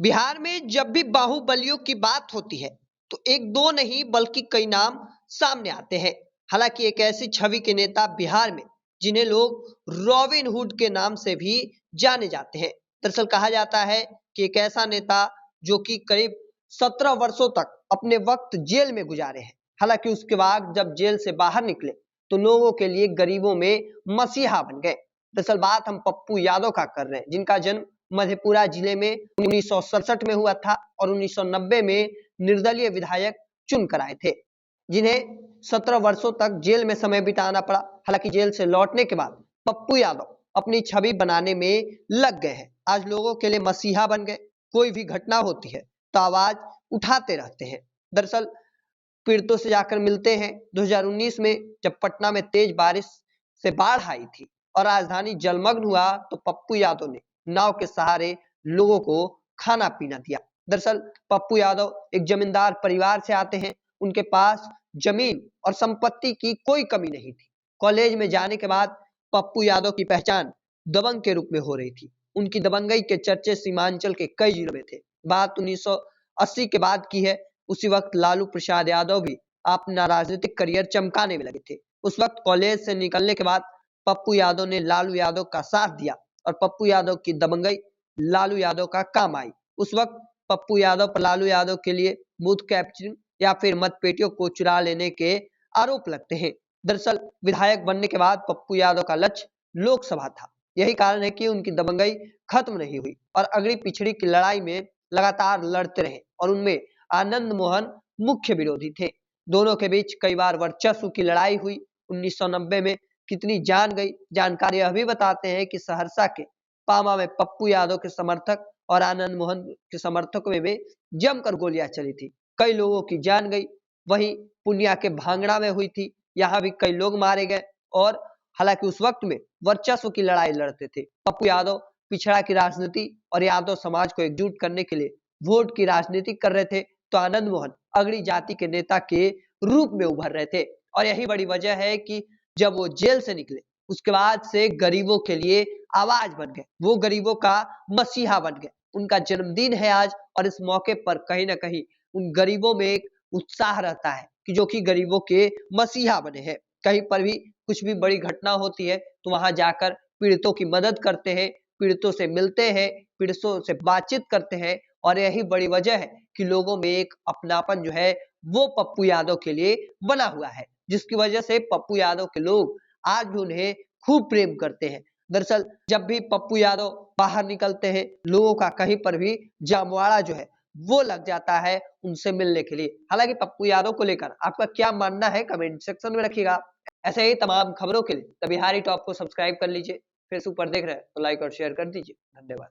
बिहार में जब भी बाहुबलियों की बात होती है तो एक दो नहीं बल्कि कई नाम सामने आते हैं। हालांकि एक ऐसी छवि के नेता बिहार में जिन्हें लोग रॉबिन हुड के नाम से भी जाने जाते हैं। दरअसल कहा जाता है कि एक ऐसा नेता जो कि करीब 17 वर्षों तक अपने वक्त जेल में गुजारे हैं। हालांकि उसके बाद जब जेल से बाहर निकले तो लोगों के लिए गरीबों में मसीहा बन गए। दरअसल बात हम पप्पू यादव का कर रहे हैं, जिनका जन्म मधेपुरा जिले में 1967 में हुआ था और 1990 में निर्दलीय विधायक चुनकर आए थे, जिन्हें 17 वर्षों तक जेल में समय बिताना पड़ा। हालांकि जेल से लौटने के बाद पप्पू यादव अपनी छवि बनाने में लग गए हैं। आज लोगों के लिए मसीहा बन गए। कोई भी घटना होती है तो आवाज उठाते रहते हैं। दरअसल पीड़ितों से जाकर मिलते हैं। 2019 में जब पटना में तेज बारिश से बाढ़ आई थी और राजधानी जलमग्न हुआ तो पप्पू यादव ने नाव के सहारे लोगों को खाना पीना दिया। दरअसल पप्पू यादव एक जमींदार परिवार से आते हैं। उनके पास जमीन और संपत्ति की कोई कमी नहीं थी। कॉलेज में जाने के बाद पप्पू यादव की पहचान दबंग के रूप में हो रही थी। उनकी दबंगई के चर्चे सीमांचल के कई जिलों में थे। बात 1980 के बाद की है। उसी वक्त लालू प्रसाद यादव भी अपना राजनीतिक करियर चमकाने में लगे थे। उस वक्त कॉलेज से निकलने के बाद पप्पू यादव ने लालू यादव का साथ दिया और पप्पू यादव की दबंगई लालू यादव का काम आई। उस वक्त पप्पू यादव पर लालू यादव के लिए बूथ कैप्चरिंग या फिर मतपेटियों को चुरा लेने के आरोप लगते हैं। दरअसल विधायक बनने के बाद पप्पू यादव का लक्ष्य लोकसभा था। यही कारण है कि उनकी दबंगई खत्म नहीं हुई और अगड़ी पिछड़ी की लड़ाई में लगातार लड़ते रहे और उनमें आनंद मोहन मुख्य विरोधी थे। दोनों के बीच कई बार वर्चस्व की लड़ाई हुई। 1990 में कितनी जान गई, जानकारी यह भी बताते हैं कि सहरसा के पामा में पप्पू यादव के समर्थक और आनंद मोहन के समर्थकों में भी जमकर गोलियां चली थी। कई लोगों की जान गई। वहीं पूर्णिया के भांगड़ा में हुई थी, यहाँ भी कई लोग मारे गए। और हालांकि उस वक्त में वर्चस्व की लड़ाई लड़ते थे। पप्पू यादव पिछड़ा की राजनीति और यादव समाज को एकजुट करने के लिए वोट की राजनीति कर रहे थे, तो आनंद मोहन अगड़ी जाति के नेता के रूप में उभर रहे थे। और यही बड़ी वजह है कि जब वो जेल से निकले उसके बाद से गरीबों के लिए आवाज बन गए। वो गरीबों का मसीहा बन गए। उनका जन्मदिन है आज और इस मौके पर कहीं ना कहीं उन गरीबों में एक उत्साह रहता है कि जो कि गरीबों के मसीहा बने हैं। कहीं पर भी कुछ भी बड़ी घटना होती है तो वहां जाकर पीड़ितों की मदद करते हैं, पीड़ितों से मिलते हैं, पीड़ितों से बातचीत करते हैं। और यही बड़ी वजह है कि लोगों में एक अपनापन जो है वो पप्पू यादव के लिए बना हुआ है, जिसकी वजह से पप्पू यादव के लोग आज भी उन्हें खूब प्रेम करते हैं। दरअसल जब भी पप्पू यादव बाहर निकलते हैं लोगों का कहीं पर भी जमवाड़ा जो है वो लग जाता है उनसे मिलने के लिए। हालांकि पप्पू यादव को लेकर आपका क्या मानना है कमेंट सेक्शन में रखिएगा। ऐसे ही तमाम खबरों के लिए द बिहारी टॉप को सब्सक्राइब कर लीजिए। फेसबुक पर देख रहे हैं तो लाइक और शेयर कर दीजिए। धन्यवाद।